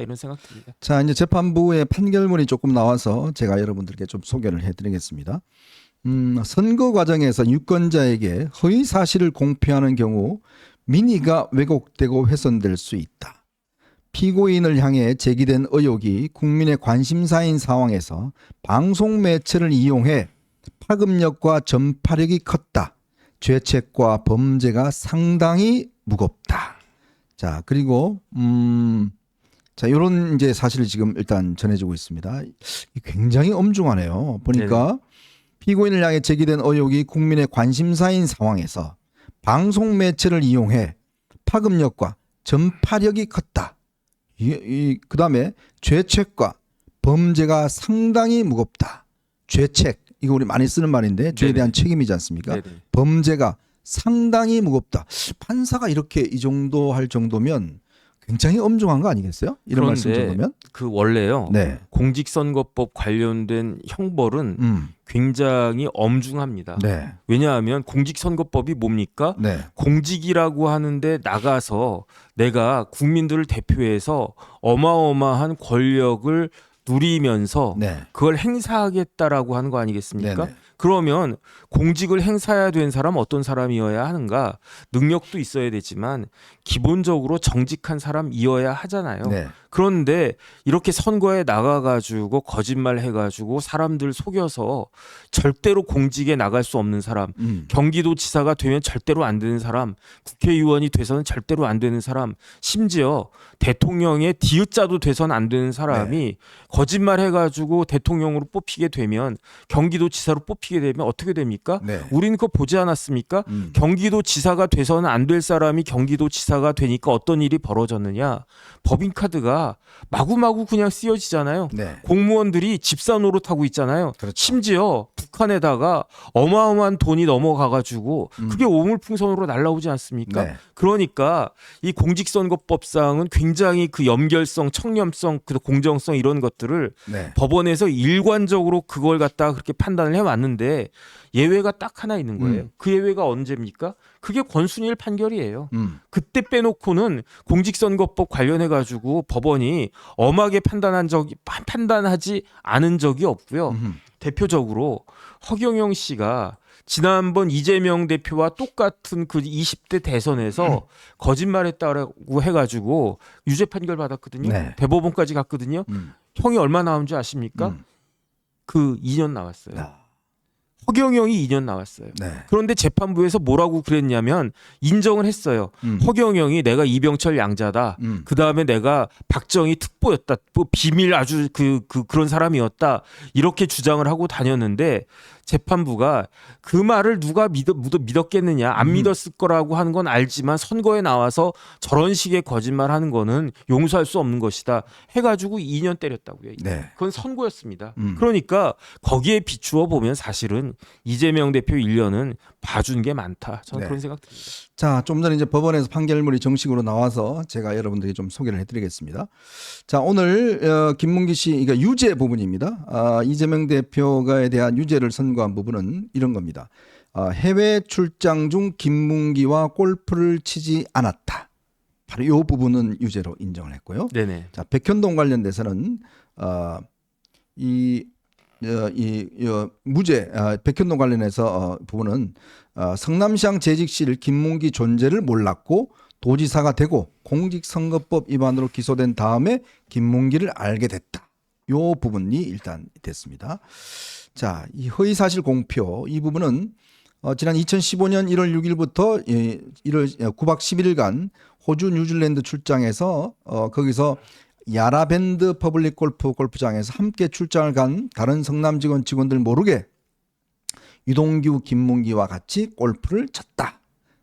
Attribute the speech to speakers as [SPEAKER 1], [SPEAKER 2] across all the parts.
[SPEAKER 1] 이런 생각 듭니다.
[SPEAKER 2] 자, 이제 재판부의 판결문이 조금 나와서 제가 여러분들께 좀 소개를 해드리겠습니다. 선거 과정에서 유권자에게 허위 사실을 공표하는 경우 민의가 왜곡되고 훼손될 수 있다. 피고인을 향해 제기된 의혹이 국민의 관심사인 상황에서 방송 매체를 이용해 파급력과 전파력이 컸다. 죄책과 범죄가 상당히 무겁다. 자, 그리고 자, 이런 이제 사실을 지금 일단 전해주고 있습니다. 굉장히 엄중하네요. 보니까
[SPEAKER 1] 네네.
[SPEAKER 2] 피고인을 향해 제기된 의혹이 국민의 관심사인 상황에서 방송 매체를 이용해 파급력과 전파력이 컸다. 그다음에 죄책과 범죄가 상당히 무겁다. 죄책, 이거 우리 많이 쓰는 말인데 죄에
[SPEAKER 1] 네네.
[SPEAKER 2] 대한 책임이지 않습니까?
[SPEAKER 1] 네네.
[SPEAKER 2] 범죄가 상당히 무겁다. 판사가 이렇게 이 정도 할 정도면 굉장히 엄중한 거 아니겠어요? 이런 말씀
[SPEAKER 1] 그런데
[SPEAKER 2] 정도면?
[SPEAKER 1] 그 원래요.
[SPEAKER 2] 네.
[SPEAKER 1] 공직선거법 관련된 형벌은 굉장히 엄중합니다.
[SPEAKER 2] 네.
[SPEAKER 1] 왜냐하면 공직선거법이 뭡니까?
[SPEAKER 2] 네.
[SPEAKER 1] 공직이라고 하는데 나가서 내가 국민들을 대표해서 어마어마한 권력을 누리면서
[SPEAKER 2] 네.
[SPEAKER 1] 그걸 행사하겠다라고 하는 거 아니겠습니까?
[SPEAKER 2] 네네.
[SPEAKER 1] 그러면 공직을 행사해야 되는 사람 어떤 사람이어야 하는가? 능력도 있어야 되지만 기본적으로 정직한 사람이어야 하잖아요.
[SPEAKER 2] 네.
[SPEAKER 1] 그런데 이렇게 선거에 나가가지고 거짓말 해가지고 사람들 속여서 절대로 공직에 나갈 수 없는 사람, 경기도지사가 되면 절대로 안 되는 사람, 국회의원이 돼서는 절대로 안 되는 사람, 심지어 대통령의 디귿자도 돼서는 안 되는 사람이 거짓말 해가지고 대통령으로 뽑히게 되면 경기도지사로 뽑히게 되면 어떻게 됩니까?
[SPEAKER 2] 네.
[SPEAKER 1] 우리는 그거 보지 않았습니까? 경기도지사가 돼서는 안 될 사람이 경기도지사가 되니까 어떤 일이 벌어졌느냐? 법인카드가 마구마구 그냥 쓰여지잖아요.
[SPEAKER 2] 네.
[SPEAKER 1] 공무원들이 집사 노릇하고 있잖아요.
[SPEAKER 2] 그렇죠.
[SPEAKER 1] 심지어 북한에다가 어마어마한 돈이 넘어가가지고 그게 오물풍선으로 날라오지 않습니까?
[SPEAKER 2] 네.
[SPEAKER 1] 그러니까 이 공직선거법상은 굉장히 그 연결성, 청렴성, 그 공정성 이런 것들을
[SPEAKER 2] 네.
[SPEAKER 1] 법원에서 일관적으로 그걸 갖다가 그렇게 판단을 해왔는데 예외가 딱 하나 있는 거예요. 그 예외가 언제입니까? 그게 권순일 판결이에요. 그때 빼놓고는 공직선거법 관련해 가지고 법원이 엄하게 판단하지 않은 적이 없고요. 대표적으로 허경영 씨가 지난번 이재명 대표와 똑같은 그 20대 대선에서 거짓말했다고 해가지고 유죄 판결 받았거든요.
[SPEAKER 2] 네.
[SPEAKER 1] 대법원까지 갔거든요. 형이 얼마 나온 줄 아십니까? 그 2년 나왔어요.
[SPEAKER 2] 아.
[SPEAKER 1] 허경영이 2년 나왔어요.
[SPEAKER 2] 네.
[SPEAKER 1] 그런데 재판부에서 뭐라고 그랬냐면 인정을 했어요. 허경영이 내가 이병철 양자다. 그 다음에 내가 박정희 특보였다. 뭐 비밀 아주 그런 사람이었다. 이렇게 주장을 하고 다녔는데 재판부가 그 말을 누가 믿었겠느냐. 안 믿었을 거라고 하는 건 알지만 선거에 나와서 저런 식의 거짓말 하는 거는 용서할 수 없는 것이다. 해가지고 2년 때렸다고요.
[SPEAKER 2] 네.
[SPEAKER 1] 그건 선고였습니다. 그러니까 거기에 비추어 보면 사실은 이재명 대표 1년은 봐준 게 많다. 저는
[SPEAKER 2] 네.
[SPEAKER 1] 그런 생각 듭니다.
[SPEAKER 2] 자, 좀 전에 이제 법원에서 판결문이 정식으로 나와서 제가 여러분들에게 좀 소개를 해드리겠습니다. 자, 오늘 김문기 씨, 그러니까 유죄 부분입니다. 이재명 대표가에 대한 유죄를 선고한 부분은 이런 겁니다. 해외 출장 중 김문기와 골프를 치지 않았다. 바로 이 부분은 유죄로 인정을 했고요.
[SPEAKER 1] 네네.
[SPEAKER 2] 자, 백현동 관련돼서는 무죄 백현동 관련해서 부분은 성남시장 재직실 김문기 존재를 몰랐고 도지사가 되고 공직선거법 위반으로 기소된 다음에 김문기를 알게 됐다. 요 부분이 일단 됐습니다. 자, 이 허위사실 공표 이 부분은 지난 2015년 1월 6일부터 9박 11일간 호주 뉴질랜드 출장해서 거기서 야라밴드 퍼블릭 골프장에서 함께 출장을 간 다른 성남 직원들 모르게 유동규, 김문기와 같이 골프를 쳤다.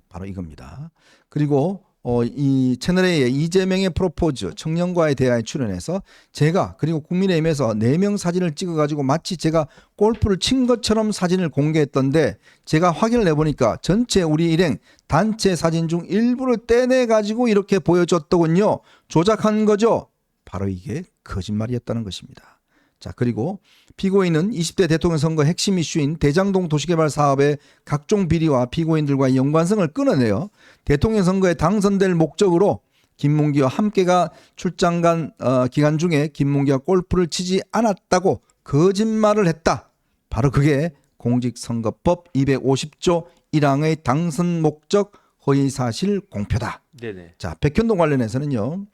[SPEAKER 2] 바로 이겁니다. 그리고 이 채널A의 이재명의 프로포즈 청년과의 대화에 출연해서 제가 그리고 국민의힘에서 4명 사진을 찍어가지고 마치 제가 골프를 친 것처럼 사진을 공개했던데 제가 확인을 해보니까 전체 우리 일행 단체 사진 중 일부를 떼내가지고 이렇게 보여줬더군요. 조작한 거죠. 바로 이게 거짓말이었다는 것입니다. 자, 그리고 피고인은 20대 대통령 선거 핵심 이슈인 대장동 도시개발 사업의 각종 비리와 피고인들과의 연관성을 끊어내어 대통령 선거에 당선될 목적으로 김문기와 함께가 출장 간 기간 중에 김문기가 골프를 치지 않았다고 거짓말을 했다. 바로 그게 공직선거법 250조 1항의 당선 목적 허위 사실 공표다.
[SPEAKER 1] 네네.
[SPEAKER 2] 자, 백현동 관련해서는요.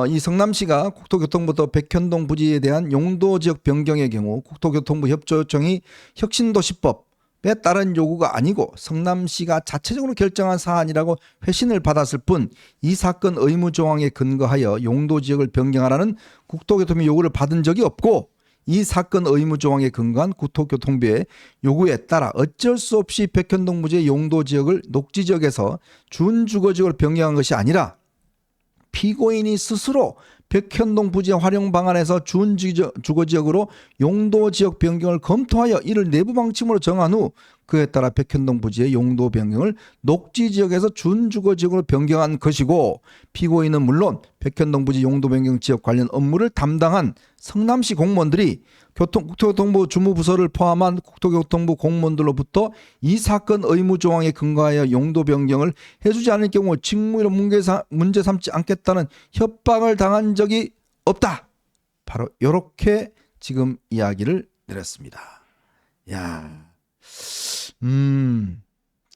[SPEAKER 2] 이 성남시가 국토교통부터 백현동 부지에 대한 용도 지역 변경의 경우 국토교통부 협조 요청이 혁신도시법에 따른 요구가 아니고 성남시가 자체적으로 결정한 사안이라고 회신을 받았을 뿐 이 사건 의무 조항에 근거하여 용도 지역을 변경하라는 국토교통부 요구를 받은 적이 없고 이 사건 의무 조항에 근거한 국토교통부의 요구에 따라 어쩔 수 없이 백현동 부지의 용도 지역을 녹지 지역에서 준주거 지역으로 변경한 것이 아니라 피고인이 스스로 백현동 부지의 활용 방안에서 준주거 지역으로 용도 지역 변경을 검토하여 이를 내부 방침으로 정한 후 그에 따라 백현동 부지의 용도 변경을 녹지 지역에서 준주거 지역으로 변경한 것이고 피고인은 물론 백현동 부지 용도 변경 지역 관련 업무를 담당한 성남시 공무원들이 국토교통부 주무부서를 포함한 국토교통부 공무원들로부터 이 사건 의무 조항에 근거하여 용도 변경을 해주지 않을 경우 직무로 문제 삼지 않겠다는 협박을 당한 적이 없다. 바로 이렇게 지금 이야기를 내렸습니다. 야,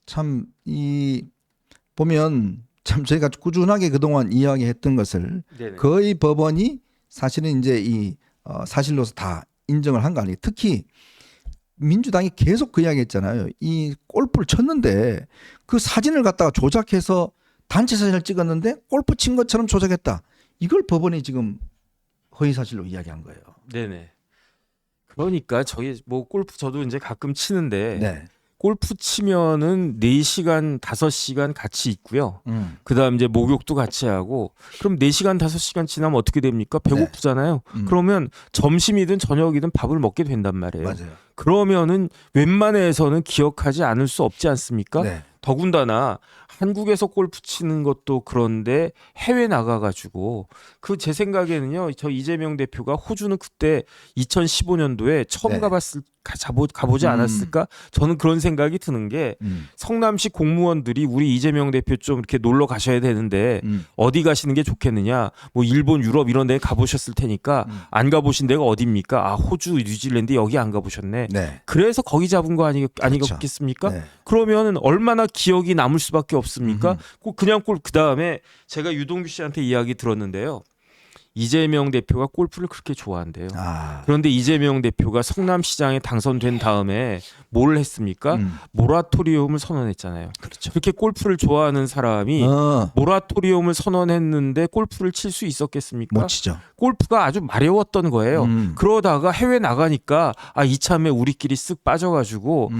[SPEAKER 2] 참 이 보면 참 저희가 꾸준하게 그동안 이야기했던 것을
[SPEAKER 1] 네네.
[SPEAKER 2] 거의 법원이 사실은 이제 이 사실로서 다 인정을 한 거 아니에요. 특히 민주당이 계속 그 이야기했잖아요. 이 골프를 쳤는데 그 사진을 갖다가 조작해서 단체 사진을 찍었는데 골프 친 것처럼 조작했다. 이걸 법원이 지금 허위 사실로 이야기한 거예요.
[SPEAKER 1] 네네. 그러니까 저희 뭐 골프 저도 이제 가끔 치는데
[SPEAKER 2] 네.
[SPEAKER 1] 골프 치면은 4시간, 5시간 같이 있고요. 그다음 이제 목욕도 같이 하고 그럼 4시간, 5시간 지나면 어떻게 됩니까? 배고프잖아요. 그러면 점심이든 저녁이든 밥을 먹게 된단 말이에요.
[SPEAKER 2] 맞아요.
[SPEAKER 1] 그러면은 웬만해서는 기억하지 않을 수 없지 않습니까?
[SPEAKER 2] 네.
[SPEAKER 1] 더군다나 한국에서 골프 치는 것도 그런데 해외 나가가지고 그 제 생각에는요. 저 이재명 대표가 호주는 그때 2015년도에 처음
[SPEAKER 2] 네.
[SPEAKER 1] 가보지 않았을까? 저는 그런 생각이 드는 게 성남시 공무원들이 우리 이재명 대표 좀 이렇게 놀러 가셔야 되는데 어디 가시는 게 좋겠느냐? 뭐 일본, 유럽 이런 데 가보셨을 테니까 안 가보신 데가 어디입니까? 아 호주, 뉴질랜드 여기 안 가보셨네.
[SPEAKER 2] 네.
[SPEAKER 1] 그래서 거기 잡은 거
[SPEAKER 2] 그렇죠.
[SPEAKER 1] 아니겠습니까?
[SPEAKER 2] 네.
[SPEAKER 1] 그러면은 얼마나 기억이 남을 수밖에 없습니까? 그냥 그 다음에 제가 유동규 씨한테 이야기 들었는데요. 이재명 대표가 골프를 그렇게 좋아한대요. 그런데 이재명 대표가 성남시장에 당선된 다음에 뭘 했습니까? 모라토리움을 선언했잖아요.
[SPEAKER 2] 그렇죠.
[SPEAKER 1] 그렇게 골프를 좋아하는 사람이 모라토리움을 선언했는데 골프를 칠 수 있었겠습니까?
[SPEAKER 2] 못 치죠.
[SPEAKER 1] 골프가 아주 마려웠던 거예요. 그러다가 해외 나가니까 이참에 우리끼리 쓱 빠져가지고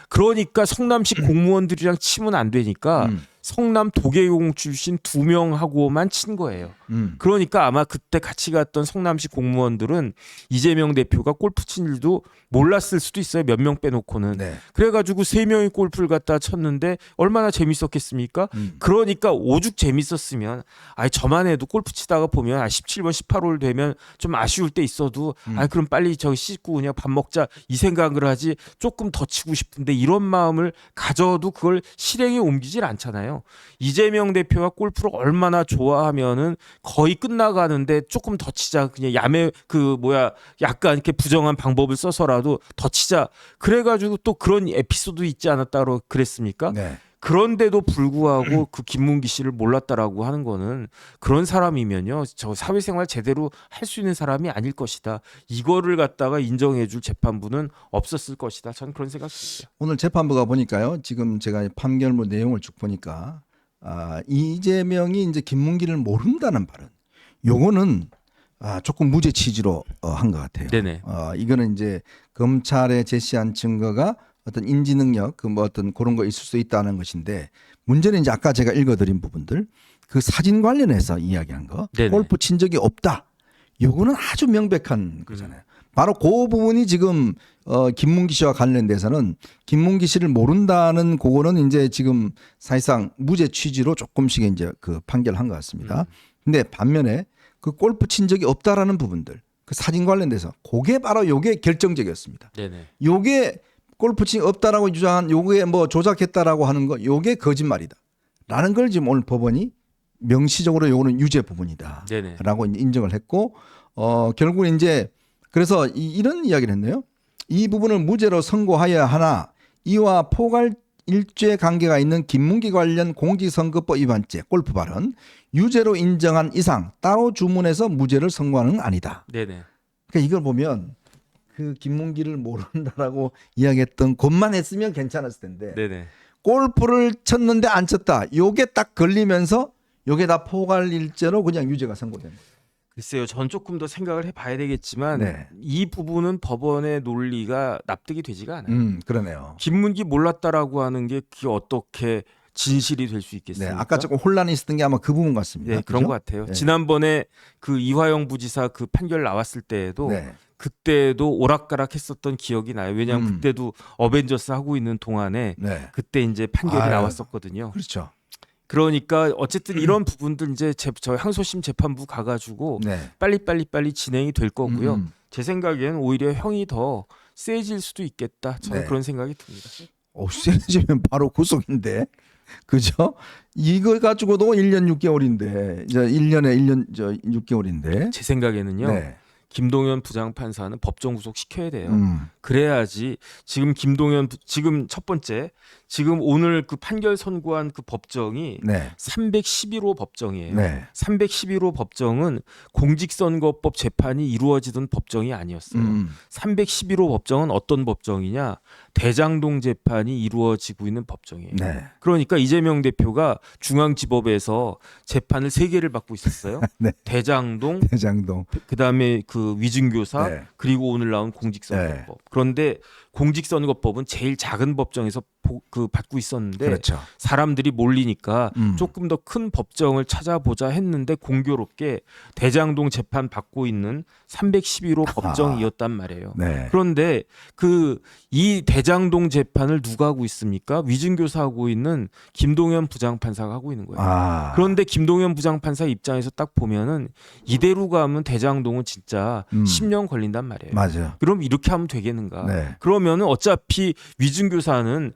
[SPEAKER 1] 그러니까 성남시 공무원들이랑 치면 안 되니까 성남 도계공 출신 2명하고만 친 거예요. 그러니까 아마 그때 같이 갔던 성남시 공무원들은 이재명 대표가 골프 친 일도 몰랐을 수도 있어요. 몇 명 빼놓고는.
[SPEAKER 2] 네.
[SPEAKER 1] 그래가지고 3명이 골프를 갖다 쳤는데 얼마나 재밌었겠습니까? 그러니까 오죽 재밌었으면 저만 해도 골프 치다가 보면 17번 18홀 되면 좀 아쉬울 때 있어도 그럼 빨리 저기 씻고 그냥 밥 먹자 이 생각을 하지 조금 더 치고 싶은데 이런 마음을 가져도 그걸 실행에 옮기질 않잖아요. 이재명 대표가 골프를 얼마나 좋아하면은 거의 끝나가는데 조금 더 치자 그냥 약간 이렇게 부정한 방법을 써서라도 더 치자 그래가지고 또 그런 에피소드 있지 않았다고 그랬습니까?
[SPEAKER 2] 네.
[SPEAKER 1] 그런데도 불구하고 그 김문기 씨를 몰랐다라고 하는 거는 그런 사람이면요 저 사회생활 제대로 할 수 있는 사람이 아닐 것이다. 이거를 갖다가 인정해줄 재판부는 없었을 것이다. 저는 그런 생각입니다.
[SPEAKER 2] 오늘 재판부가 보니까요. 지금 제가 판결문 내용을 쭉 보니까 이재명이 이제 김문기를 모른다는 발언. 요거는 조금 무죄 취지로 한 것 같아요.
[SPEAKER 1] 네네.
[SPEAKER 2] 이거는 이제 검찰에 제시한 증거가 어떤 인지 능력 어떤 그런 거 있을 수 있다는 것인데 문제는 이제 아까 제가 읽어드린 부분들 그 사진 관련해서 이야기한 거
[SPEAKER 1] 네네.
[SPEAKER 2] 골프 친 적이 없다. 요거는 아주 명백한 거잖아요. 바로 그 부분이 지금 김문기 씨와 관련돼서는 김문기 씨를 모른다는 그거는 이제 지금 사실상 무죄 취지로 조금씩 이제 그 판결한 것 같습니다. 근데 반면에 그 골프 친 적이 없다라는 부분들 그 사진 관련돼서 그게 바로 요게 결정적이었습니다.
[SPEAKER 1] 네네.
[SPEAKER 2] 요게 골프 친 없다라고 주장한 요게 뭐 조작했다라고 하는 거 요게 거짓말이다. 라는 걸 지금 오늘 법원이 명시적으로 요거는 유죄 부분이다라고
[SPEAKER 1] 네네.
[SPEAKER 2] 인정을 했고 결국은 이제 그래서 이런 이야기를 했네요. 이 부분을 무죄로 선고하여야 하나 이와 포괄일죄 관계가 있는 김문기 관련 공직선거법 위반죄 골프 발언 유죄로 인정한 이상 따로 주문해서 무죄를 선고하는 건 아니다.
[SPEAKER 1] 네네.
[SPEAKER 2] 그러니까 이걸 보면 그 김문기를 모른다라고 이야기했던 것만 했으면 괜찮았을 텐데
[SPEAKER 1] 네네.
[SPEAKER 2] 골프를 쳤는데 안 쳤다. 요게 딱 걸리면서 요게 다 포괄일죄로 그냥 유죄가 선고된 거예요.
[SPEAKER 1] 글쎄요, 전 조금 더 생각을 해봐야 되겠지만
[SPEAKER 2] 네.
[SPEAKER 1] 이 부분은 법원의 논리가 납득이 되지가 않아요.
[SPEAKER 2] 그러네요.
[SPEAKER 1] 김문기 몰랐다라고 하는 게 그게 어떻게 진실이 될 수
[SPEAKER 2] 네,
[SPEAKER 1] 있겠습니까?
[SPEAKER 2] 아까 조금 혼란이 있었던 게 아마 그 부분 같습니다.
[SPEAKER 1] 네, 그런
[SPEAKER 2] 그죠?
[SPEAKER 1] 것 같아요.
[SPEAKER 2] 네.
[SPEAKER 1] 지난번에 그 이화영 부지사 그 판결 나왔을 때에도
[SPEAKER 2] 네.
[SPEAKER 1] 그때도 오락가락했었던 기억이 나요. 왜냐하면 그때도 어벤져스 하고 있는 동안에
[SPEAKER 2] 네.
[SPEAKER 1] 그때 이제 판결이
[SPEAKER 2] 아유.
[SPEAKER 1] 나왔었거든요.
[SPEAKER 2] 그렇죠.
[SPEAKER 1] 그러니까 어쨌든 이런 부분들 이제 저희 항소심 재판부 가가지고
[SPEAKER 2] 네.
[SPEAKER 1] 빨리 진행이 될 거고요. 제 생각에는 오히려 형이 더 세질 수도 있겠다. 저는
[SPEAKER 2] 네.
[SPEAKER 1] 그런 생각이 듭니다.
[SPEAKER 2] 세지면 바로 구속인데. 그죠? 이걸 가지고도 1년 6개월인데. 이제 1년에 1년 6개월인데.
[SPEAKER 1] 제 생각에는요.
[SPEAKER 2] 네.
[SPEAKER 1] 김동연 부장판사는 법정 구속 시켜야 돼요.
[SPEAKER 2] 음.
[SPEAKER 1] 그래야지 지금 지금 첫 번째 지금 오늘 그 판결 선고한 그 법정이
[SPEAKER 2] 네.
[SPEAKER 1] 311호 법정이에요.
[SPEAKER 2] 네.
[SPEAKER 1] 311호 법정은 공직선거법 재판이 이루어지던 법정이 아니었어요. 311호 법정은 어떤 법정이냐? 대장동 재판이 이루어지고 있는 법정이에요.
[SPEAKER 2] 네.
[SPEAKER 1] 그러니까 이재명 대표가 중앙지법에서 재판을 3개를 받고 있었어요.
[SPEAKER 2] 네.
[SPEAKER 1] 대장동,
[SPEAKER 2] 대장동.
[SPEAKER 1] 그다음에 그 위증교사,
[SPEAKER 2] 네.
[SPEAKER 1] 그리고 오늘 나온 공직선거법. 그런데 공직선거법은 제일 작은 법정에서 받고 있었는데
[SPEAKER 2] 그렇죠.
[SPEAKER 1] 사람들이 몰리니까 조금 더 큰 법정을 찾아보자 했는데 공교롭게 대장동 재판 받고 있는 311호 법정이었단 말이에요.
[SPEAKER 2] 네.
[SPEAKER 1] 그런데 이 대장동 재판을 누가 하고 있습니까? 위증교사 하고 있는 김동연 부장판사가 하고 있는 거예요. 그런데 김동연 부장판사 입장에서 딱 보면은 이대로 가면 대장동은 진짜 10년 걸린단 말이에요.
[SPEAKER 2] 맞아요.
[SPEAKER 1] 그럼 이렇게 하면 되겠는가?
[SPEAKER 2] 네.
[SPEAKER 1] 그러면은 어차피 위증교사는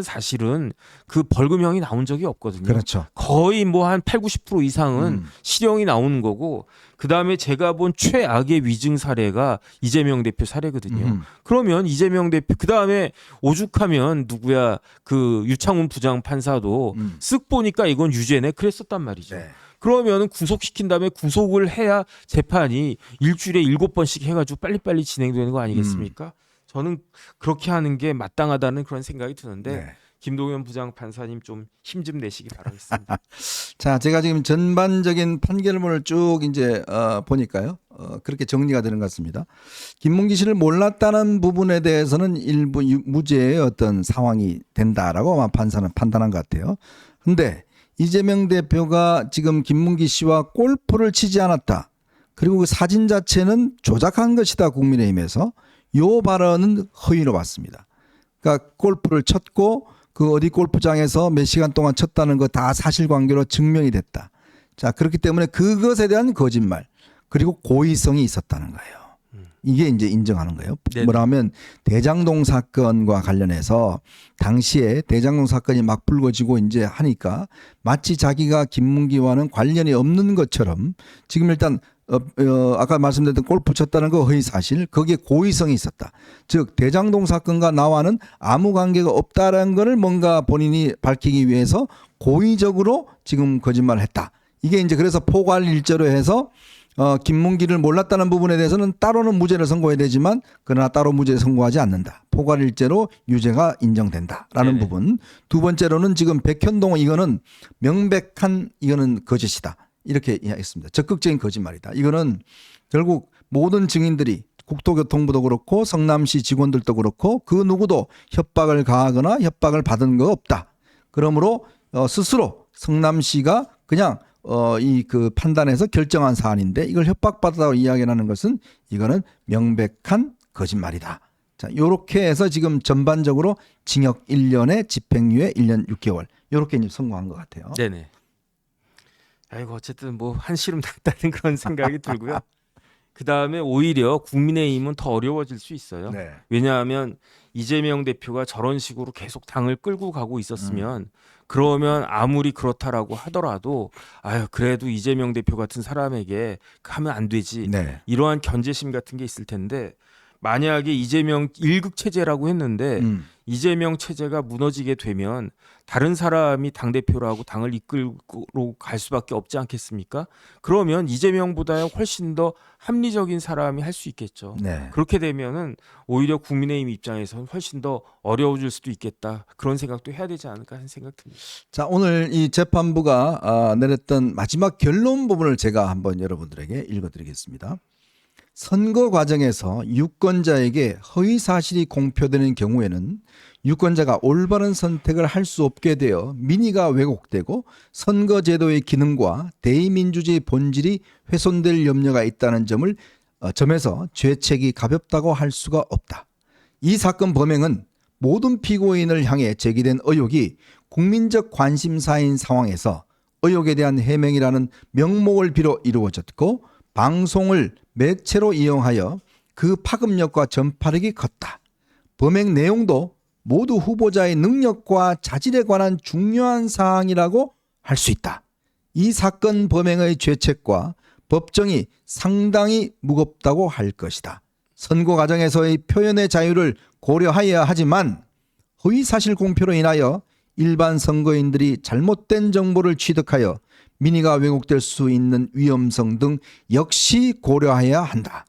[SPEAKER 1] 사실은 그 벌금형이 나온 적이 없거든요.
[SPEAKER 2] 그렇죠.
[SPEAKER 1] 거의 뭐 한 8, 90% 이상은 실형이 나오는 거고 그다음에 제가 본 최악의 위증 사례가 이재명 대표 사례거든요. 그러면 이재명 대표 그다음에 오죽하면 누구야 그 유창훈 부장 판사도 쓱 보니까 이건 유죄네 그랬었단 말이죠.
[SPEAKER 2] 네.
[SPEAKER 1] 그러면은 구속시킨 다음에 구속을 해야 재판이 일주일에 7번씩 해가지고 빨리빨리 진행되는 거 아니겠습니까? 저는 그렇게 하는 게 마땅하다는 그런 생각이 드는데
[SPEAKER 2] 네.
[SPEAKER 1] 김동연 부장 판사님 좀 힘 좀 내시기 바라겠습니다.
[SPEAKER 2] 자, 제가 지금 전반적인 판결문을 쭉 이제 보니까요. 그렇게 정리가 되는 것 같습니다. 김문기 씨를 몰랐다는 부분에 대해서는 일부 무죄의 어떤 상황이 된다라고 아마 판사는 판단한 것 같아요. 근데 이재명 대표가 지금 김문기 씨와 골프를 치지 않았다. 그리고 그 사진 자체는 조작한 것이다. 국민의힘에서. 요 발언은 허위로 봤습니다. 그러니까 골프를 쳤고 그 어디 골프장에서 몇 시간 동안 쳤다는 거 다 사실관계로 증명이 됐다. 자, 그렇기 때문에 그것에 대한 거짓말 그리고 고의성이 있었다는 거예요. 이게 이제 인정하는 거예요.
[SPEAKER 1] 네.
[SPEAKER 2] 뭐라면 대장동 사건과 관련해서 당시에 대장동 사건이 막 불거지고 이제 하니까 마치 자기가 김문기와는 관련이 없는 것처럼 지금 일단 아까 말씀드렸던 골프 쳤다는 거 허위 사실 거기에 고의성이 있었다. 즉 대장동 사건과 나와는 아무 관계가 없다는 것을 뭔가 본인이 밝히기 위해서 고의적으로 지금 거짓말을 했다. 이게 이제 그래서 포괄일죄로 해서 김문기를 몰랐다는 부분에 대해서는 따로는 무죄를 선고해야 되지만 그러나 따로 무죄 선고하지 않는다. 포괄일죄로 유죄가 인정된다라는
[SPEAKER 1] 네네.
[SPEAKER 2] 부분. 두 번째로는 지금 백현동은 이거는 명백한 이거는 거짓이다. 이렇게 이야기했습니다. 적극적인 거짓말이다. 이거는 결국 모든 증인들이 국토교통부도 그렇고 성남시 직원들도 그렇고 그 누구도 협박을 가하거나 협박을 받은 거 없다. 그러므로 스스로 성남시가 그냥 이 그 판단해서 결정한 사안인데 이걸 협박받았다고 이야기하는 것은 이거는 명백한 거짓말이다. 자, 요렇게 해서 지금 전반적으로 징역 1년에 집행유예 1년 6개월 요렇게 이제 선고한 것 같아요.
[SPEAKER 1] 네네. 아이고 어쨌든 뭐 한시름 났다는 그런 생각이 들고요. 그다음에 오히려 국민의힘은 더 어려워질 수 있어요.
[SPEAKER 2] 네.
[SPEAKER 1] 왜냐하면 이재명 대표가 저런 식으로 계속 당을 끌고 가고 있었으면 그러면 아무리 그렇다라고 하더라도 아유 그래도 이재명 대표 같은 사람에게 하면 안 되지.
[SPEAKER 2] 네.
[SPEAKER 1] 이러한 견제심 같은 게 있을 텐데 만약에 이재명 일극 체제라고 했는데 이재명 체제가 무너지게 되면 다른 사람이 당대표라고 당을 이끌고 갈 수밖에 없지 않겠습니까? 그러면 이재명보다 훨씬 더 합리적인 사람이 할 수 있겠죠.
[SPEAKER 2] 네.
[SPEAKER 1] 그렇게 되면은 오히려 국민의힘 입장에서는 훨씬 더 어려워질 수도 있겠다. 그런 생각도 해야 되지 않을까 하는 생각 듭니다.
[SPEAKER 2] 자, 오늘 이 재판부가 내렸던 마지막 결론 부분을 제가 한번 여러분들에게 읽어드리겠습니다. 선거 과정에서 유권자에게 허위 사실이 공표되는 경우에는 유권자가 올바른 선택을 할 수 없게 되어 민의가 왜곡되고 선거제도의 기능과 대의민주주의 본질이 훼손될 염려가 있다는 점에서 죄책이 가볍다고 할 수가 없다. 이 사건 범행은 모든 피고인을 향해 제기된 의혹이 국민적 관심사인 상황에서 의혹에 대한 해명이라는 명목을 빌어 이루어졌고 방송을 매체로 이용하여 그 파급력과 전파력이 컸다. 범행 내용도 모두 후보자의 능력과 자질에 관한 중요한 사항이라고 할 수 있다. 이 사건 범행의 죄책과 법정이 상당히 무겁다고 할 것이다. 선거 과정에서의 표현의 자유를 고려하여야 하지만 허위사실 공표로 인하여 일반 선거인들이 잘못된 정보를 취득하여 민의가 왜곡될 수 있는 위험성 등 역시 고려해야 한다.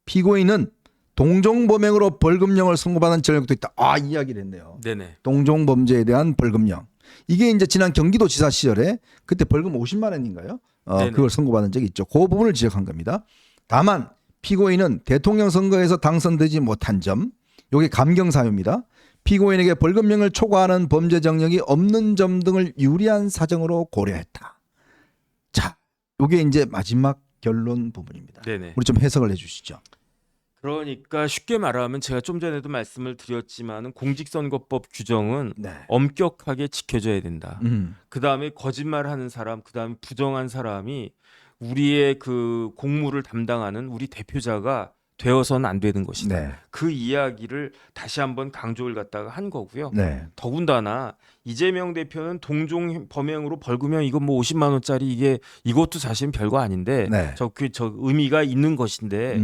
[SPEAKER 2] 피고인은 동종범행으로 벌금형을 선고받은 전력도 있다. 이야기를 했네요.
[SPEAKER 1] 네네.
[SPEAKER 2] 동종범죄에 대한 벌금형. 이게 이제 지난 경기도지사 시절에 그때 벌금 50만 원인가요? 그걸 선고받은 적이 있죠. 그 부분을 지적한 겁니다. 다만 피고인은 대통령 선거에서 당선되지 못한 점, 이게 감경 사유입니다. 피고인에게 벌금형을 초과하는 범죄 정력이 없는 점 등을 유리한 사정으로 고려했다. 자, 이게 이제 마지막 결론 부분입니다.
[SPEAKER 1] 네네.
[SPEAKER 2] 우리 좀 해석을 해주시죠.
[SPEAKER 1] 그러니까 쉽게 말하면 제가 좀 전에도 말씀을 드렸지만은 공직선거법 규정은
[SPEAKER 2] 네.
[SPEAKER 1] 엄격하게 지켜져야 된다.
[SPEAKER 2] 음.
[SPEAKER 1] 그다음에 거짓말하는 사람, 그다음에 부정한 사람이 우리의 그 공무를 담당하는 우리 대표자가 되어서는 안 되는 것이다.
[SPEAKER 2] 네.
[SPEAKER 1] 그 이야기를 다시 한번 강조를 갖다가 한 거고요.
[SPEAKER 2] 네.
[SPEAKER 1] 더군다나 이재명 대표는 동종 범행으로 벌금형 이건 뭐 50만 원짜리 이것도 사실은 별거 아닌데
[SPEAKER 2] 네.
[SPEAKER 1] 저 의미가 있는 것인데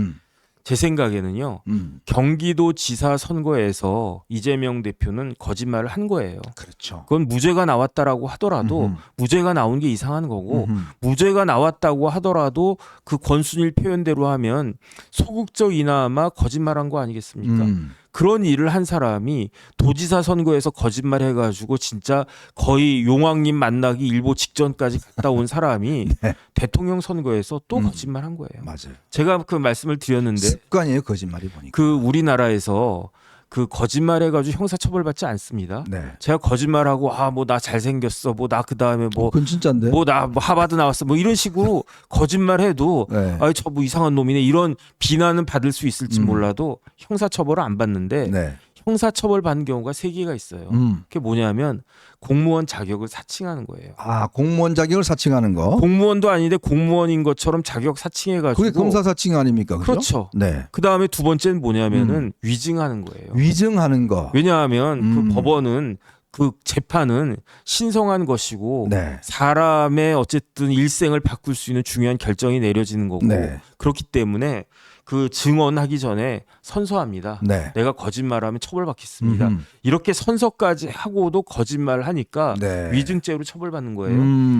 [SPEAKER 1] 제 생각에는요. 경기도지사 선거에서 이재명 대표는 거짓말을 한 거예요.
[SPEAKER 2] 그렇죠.
[SPEAKER 1] 그건 무죄가 나왔다라고 하더라도 무죄가 나온 게 이상한 거고 무죄가 나왔다고 하더라도 그 권순일 표현대로 하면 소극적이나마 거짓말한 거 아니겠습니까? 그런 일을 한 사람이 도지사 선거에서 거짓말해가지고 진짜 거의 용왕님 만나기 일보 직전까지 갔다 온 사람이
[SPEAKER 2] 네.
[SPEAKER 1] 대통령 선거에서 또 거짓말한 거예요.
[SPEAKER 2] 맞아요.
[SPEAKER 1] 제가 그 말씀을 드렸는데
[SPEAKER 2] 습관이에요, 거짓말이 보니까.
[SPEAKER 1] 그 우리나라에서 그 거짓말해가지고 형사처벌받지 않습니다.
[SPEAKER 2] 네.
[SPEAKER 1] 제가 거짓말하고 뭐 나 잘생겼어, 뭐 나 그 다음에
[SPEAKER 2] 그건 진짜인데.
[SPEAKER 1] 뭐 나 하버드 나왔어, 뭐 이런 식으로 거짓말해도
[SPEAKER 2] 네.
[SPEAKER 1] 저 뭐 이상한 놈이네 이런 비난은 받을 수 있을지 몰라도 형사처벌을 안 받는데
[SPEAKER 2] 네.
[SPEAKER 1] 형사처벌 받는 경우가 3개가 있어요. 그게 뭐냐면 공무원 자격을 사칭하는 거예요.
[SPEAKER 2] 공무원 자격을 사칭하는 거.
[SPEAKER 1] 공무원도 아닌데 공무원인 것처럼 자격 사칭해가지고
[SPEAKER 2] 그게 검사 사칭 아닙니까? 그죠?
[SPEAKER 1] 그렇죠.
[SPEAKER 2] 네.
[SPEAKER 1] 그 다음에 두 번째는 뭐냐면은 위증하는 거예요.
[SPEAKER 2] 위증하는 거.
[SPEAKER 1] 왜냐하면 그 법원은 그 재판은 신성한 것이고
[SPEAKER 2] 네.
[SPEAKER 1] 사람의 어쨌든 일생을 바꿀 수 있는 중요한 결정이 내려지는 거고
[SPEAKER 2] 네.
[SPEAKER 1] 그렇기 때문에 그 증언하기 전에 선서합니다.
[SPEAKER 2] 네.
[SPEAKER 1] 내가 거짓말하면 처벌받겠습니다. 이렇게 선서까지 하고도 거짓말을 하니까
[SPEAKER 2] 네.
[SPEAKER 1] 위증죄로 처벌받는 거예요.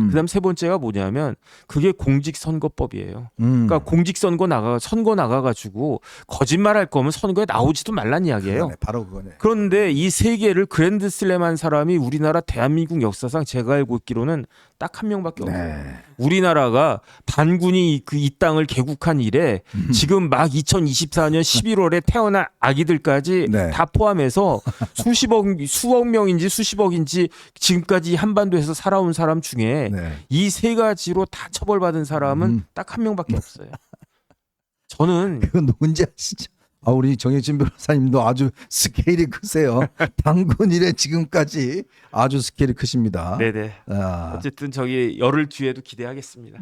[SPEAKER 1] 그다음 세 번째가 뭐냐면 그게 공직선거법이에요. 그러니까 공직선거 선거 나가가지고 거짓말할 거면 선거에 나오지도 말란 이야기예요.
[SPEAKER 2] 그거네, 바로 그거네.
[SPEAKER 1] 그런데 이 세 개를 그랜드슬램한 사람이 우리나라 대한민국 역사상 제가 알고 있기로는 딱 한 명밖에 없어요.
[SPEAKER 2] 네.
[SPEAKER 1] 우리나라가 반군이 이 땅을 개국한 이래 지금 막 2024년 11월에 태어난 아기들까지
[SPEAKER 2] 네.
[SPEAKER 1] 다 포함해서 수억 명인지 수십억인지 지금까지 한반도에서 살아온 사람 중에
[SPEAKER 2] 네.
[SPEAKER 1] 이 세 가지로 다 처벌받은 사람은 딱 한 명밖에 없어요. 저는
[SPEAKER 2] 그건 누군지 아시죠? 우리 정혜진 변호사님도 아주 스케일이 크세요. 당군 이래 지금까지 아주 스케일이 크십니다.
[SPEAKER 1] 네네. 어쨌든 열흘 뒤에도 기대하겠습니다.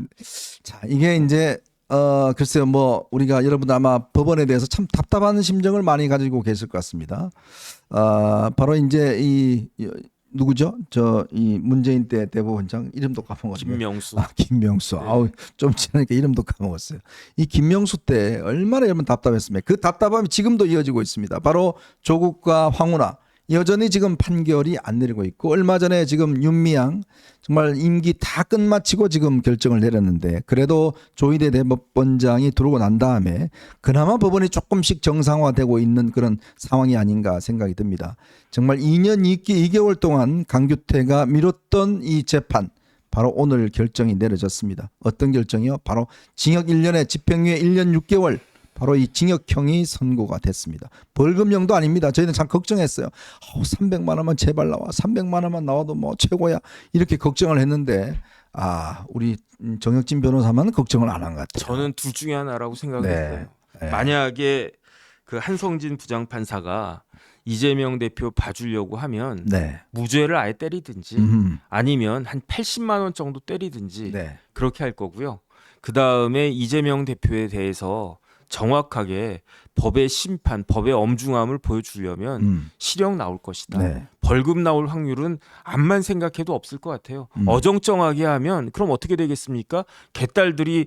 [SPEAKER 2] 자, 이게 이제 글쎄요, 뭐 우리가 여러분 아마 법원에 대해서 참 답답한 심정을 많이 가지고 계실 것 같습니다. 바로 이제 이 누구죠? 이 문재인 때 대법원장 이름도 까먹었어요.
[SPEAKER 1] 김명수.
[SPEAKER 2] 김명수.
[SPEAKER 1] 네.
[SPEAKER 2] 아우 좀 지나니까 이름도 까먹었어요. 이 김명수 때 얼마나 여러분 답답했습니까? 그 답답함이 지금도 이어지고 있습니다. 바로 조국과 황운하 여전히 지금 판결이 안 내리고 있고 얼마 전에 지금 윤미향 정말 임기 다 끝마치고 지금 결정을 내렸는데 그래도 조희대 대법원장이 들어오고 난 다음에 그나마 법원이 조금씩 정상화되고 있는 그런 상황이 아닌가 생각이 듭니다. 정말 2년 2개월 동안 강규태가 미뤘던 이 재판 바로 오늘 결정이 내려졌습니다. 어떤 결정이요? 바로 징역 1년에 집행유예 1년 6개월 바로 이 징역형이 선고가 됐습니다. 벌금형도 아닙니다. 저희는 참 걱정했어요. 300만 원만 제발 나와. 300만 원만 나와도 뭐 최고야. 이렇게 걱정을 했는데 우리 정혁진 변호사만 걱정을 안 한 것 같아요.
[SPEAKER 1] 저는 둘 중에 하나라고 생각했어요.
[SPEAKER 2] 네.
[SPEAKER 1] 만약에 그 한성진 부장판사가 이재명 대표 봐주려고 하면
[SPEAKER 2] 네.
[SPEAKER 1] 무죄를 아예 때리든지 아니면 한 80만 원 정도 때리든지
[SPEAKER 2] 네.
[SPEAKER 1] 그렇게 할 거고요. 그 다음에 이재명 대표에 대해서 정확하게 법의 심판, 법의 엄중함을 보여주려면 실형 나올 것이다.
[SPEAKER 2] 네.
[SPEAKER 1] 벌금 나올 확률은 암만 생각해도 없을 것 같아요. 어정쩡하게 하면 그럼 어떻게 되겠습니까? 개딸들이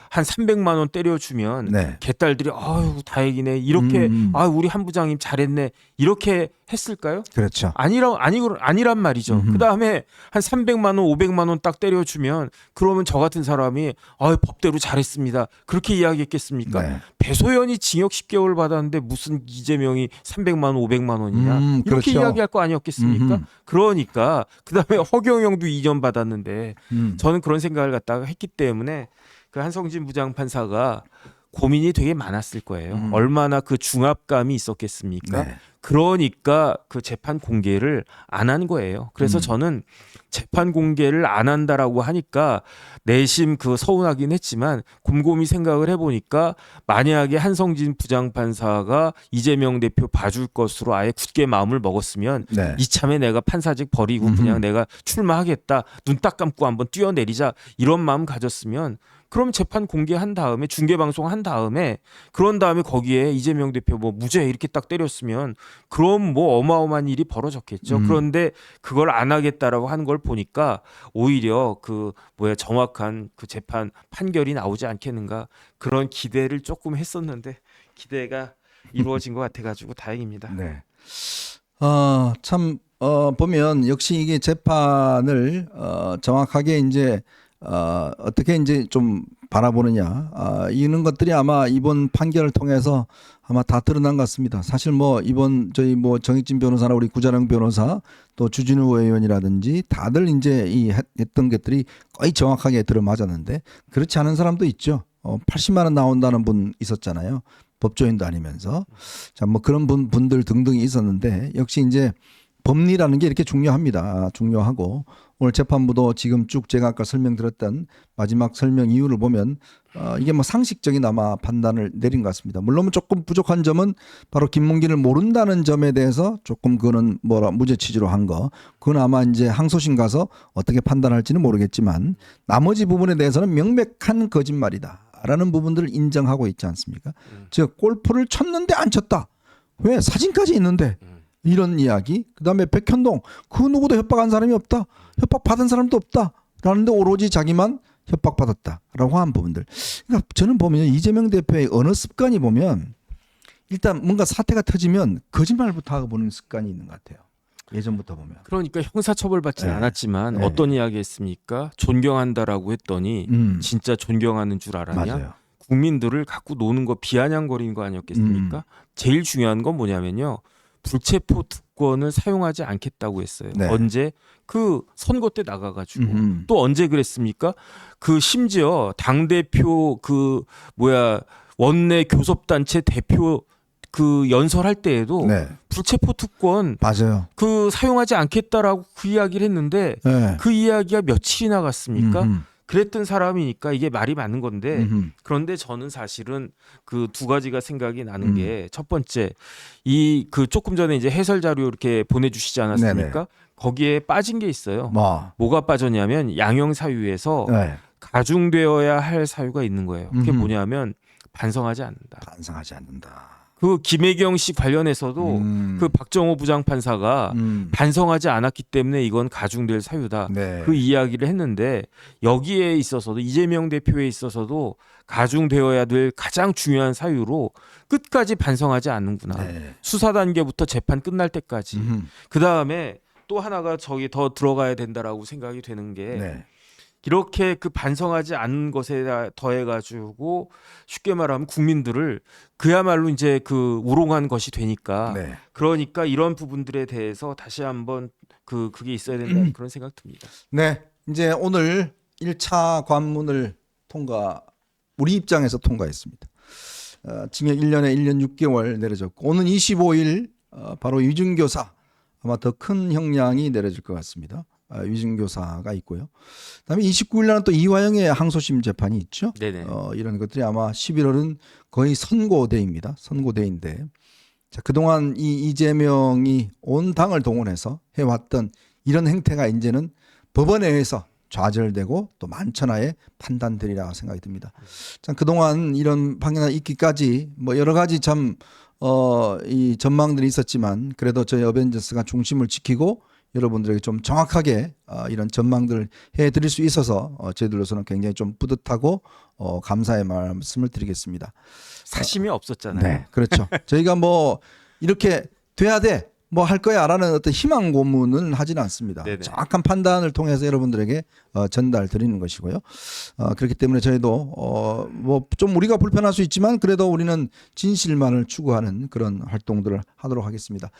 [SPEAKER 1] 한 300만 원 때려주면
[SPEAKER 2] 네.
[SPEAKER 1] 개딸들이 아유 다행이네 이렇게 우리 한 부장님 잘했네 이렇게 했을까요?
[SPEAKER 2] 그렇죠.
[SPEAKER 1] 아니란 말이죠. 그 다음에 한 300만 원, 500만 원 딱 때려주면 그러면 저 같은 사람이 법대로 잘했습니다. 그렇게 이야기했겠습니까?
[SPEAKER 2] 네.
[SPEAKER 1] 배소연이 징역 10개월 받았는데 무슨 이재명이 300만 원, 500만 원이냐 이렇게
[SPEAKER 2] 그렇죠.
[SPEAKER 1] 이야기할 거 아니었겠습니까? 그러니까 그 다음에 허경영도 2년 받았는데 저는 그런 생각을 갖다가 했기 때문에 그 한성진 부장판사가 고민이 되게 많았을 거예요. 얼마나 그 중압감이 있었겠습니까?
[SPEAKER 2] 네.
[SPEAKER 1] 그러니까 그 재판 공개를 안 한 거예요. 그래서 저는 재판 공개를 안 한다라고 하니까 내심 그 서운하긴 했지만 곰곰이 생각을 해보니까 만약에 한성진 부장판사가 이재명 대표 봐줄 것으로 아예 굳게 마음을 먹었으면
[SPEAKER 2] 네.
[SPEAKER 1] 이참에 내가 판사직 버리고 그냥 내가 출마하겠다. 눈 딱 감고 한번 뛰어내리자 이런 마음 가졌으면 그럼 재판 공개한 다음에 중계방송 한 다음에 그런 다음에 거기에 이재명 대표 무죄 이렇게 딱 때렸으면 그럼 어마어마한 일이 벌어졌겠죠. 그런데 그걸 안 하겠다라고 하는 걸 보니까 오히려 정확한 그 재판 판결이 나오지 않겠는가 그런 기대를 조금 했었는데 기대가 이루어진 것 같아가지고 다행입니다.
[SPEAKER 2] 네. 참 보면 역시 이게 재판을 정확하게 이제 어떻게 이제 좀 바라보느냐 이런 것들이 아마 이번 판결을 통해서 아마 다 드러난 것 같습니다. 사실 이번 저희 정익진 변호사나 우리 구자령 변호사 또 주진우 의원이라든지 다들 이제 했던 것들이 거의 정확하게 들어맞았는데 그렇지 않은 사람도 있죠. 80만 원 나온다는 분 있었잖아요. 법조인도 아니면서 자 그런 분들 등등이 있었는데 역시 이제 법리라는 게 이렇게 중요합니다. 중요하고 오늘 재판부도 지금 쭉 제가 아까 설명드렸던 마지막 설명 이유를 보면 이게 상식적인 아마 판단을 내린 것 같습니다. 물론 조금 부족한 점은 바로 김문기를 모른다는 점에 대해서 조금 그거는 무죄 취지로 한 거. 그건 아마 이제 항소심 가서 어떻게 판단할지는 모르겠지만 나머지 부분에 대해서는 명백한 거짓말이다. 라는 부분들을 인정하고 있지 않습니까? 즉 골프를 쳤는데 안 쳤다. 왜? 사진까지 있는데. 이런 이야기. 그다음에 백현동 그 누구도 협박한 사람이 없다. 협박받은 사람도 없다. 라는데 오로지 자기만 협박받았다라고 한 부분들. 그러니까 저는 보면 이재명 대표의 언어 습관이 보면 일단 뭔가 사태가 터지면 거짓말부터 하고 보는 습관이 있는 것 같아요. 예전부터 보면.
[SPEAKER 1] 그러니까 형사처벌받지는
[SPEAKER 2] 네.
[SPEAKER 1] 않았지만
[SPEAKER 2] 네.
[SPEAKER 1] 어떤 이야기 했습니까? 존경한다라고 했더니 진짜 존경하는 줄 알았냐?
[SPEAKER 2] 맞아요.
[SPEAKER 1] 국민들을 갖고 노는 거 비아냥거리는 거 아니었겠습니까? 제일 중요한 건 뭐냐면요. 불체포 특권을 사용하지 않겠다고 했어요.
[SPEAKER 2] 네.
[SPEAKER 1] 언제? 그 선거 때 나가가지고 또 언제 그랬습니까? 그 심지어 당대표 원내 교섭단체 대표 그 연설할 때에도
[SPEAKER 2] 네.
[SPEAKER 1] 불체포 특권
[SPEAKER 2] 맞아요.
[SPEAKER 1] 그 사용하지 않겠다라고 그 이야기를 했는데
[SPEAKER 2] 네.
[SPEAKER 1] 그 이야기가 며칠이나 갔습니까? 그랬던 사람이니까 이게 말이 맞는 건데 그런데 저는 사실은 그 두 가지가 생각이 나는 게 첫 번째 이 그 조금 전에 이제 해설 자료 이렇게 보내주시지 않았습니까?
[SPEAKER 2] 네네.
[SPEAKER 1] 거기에 빠진 게 있어요. 뭐가 빠졌냐면 양형 사유에서
[SPEAKER 2] 네.
[SPEAKER 1] 가중되어야 할 사유가 있는 거예요. 그게 뭐냐면 반성하지 않는다.
[SPEAKER 2] 반성하지 않는다.
[SPEAKER 1] 그 김혜경 씨 관련해서도 그 박정호 부장판사가 반성하지 않았기 때문에 이건 가중될 사유다.
[SPEAKER 2] 네.
[SPEAKER 1] 그 이야기를 했는데 여기에 있어서도 이재명 대표에 있어서도 가중되어야 될 가장 중요한 사유로 끝까지 반성하지 않는구나.
[SPEAKER 2] 네.
[SPEAKER 1] 수사 단계부터 재판 끝날 때까지. 그 다음에 또 하나가 저기 더 들어가야 된다라고 생각이 되는 게
[SPEAKER 2] 네.
[SPEAKER 1] 이렇게 그 반성하지 않은 것에 더해가지고 쉽게 말하면 국민들을 그야말로 이제 그 우롱한 것이 되니까
[SPEAKER 2] 네.
[SPEAKER 1] 그러니까 이런 부분들에 대해서 다시 한번 그게 있어야 된다는 그런 생각 듭니다.
[SPEAKER 2] 네. 이제 오늘 1차 관문을 우리 입장에서 통과했습니다. 징역 1년에 1년 6개월 내려졌고 오는 25일 바로 위중교사 아마 더 큰 형량이 내려질 것 같습니다. 위중교사가 있고요. 그다음에 29일 날은 또 이화영의 항소심 재판이 있죠.
[SPEAKER 1] 네네.
[SPEAKER 2] 이런 것들이 아마 11월은 거의 선고대입니다. 선고대인데 자, 그동안 이재명이 온 당을 동원해서 해왔던 이런 행태가 이제는 법원에 의해서 좌절되고 또 만천하에 판단되리라 생각이 듭니다. 참 그동안 이런 판결이 있기까지 뭐 여러 가지 이 전망들이 있었지만 그래도 저희 어벤져스가 중심을 지키고 여러분들에게 좀 정확하게 이런 전망들을 해드릴 수 있어서 저희들로서는 굉장히 좀 뿌듯하고 감사의 말씀을 드리겠습니다.
[SPEAKER 1] 사심이 없었잖아요.
[SPEAKER 2] 네, 그렇죠. 저희가 뭐 이렇게 돼야 돼, 뭐 할 거야라는 어떤 희망 고문은 하지는 않습니다.
[SPEAKER 1] 네네.
[SPEAKER 2] 정확한 판단을 통해서 여러분들에게 전달 드리는 것이고요. 그렇기 때문에 저희도 뭐 좀 우리가 불편할 수 있지만 그래도 우리는 진실만을 추구하는 그런 활동들을 하도록 하겠습니다.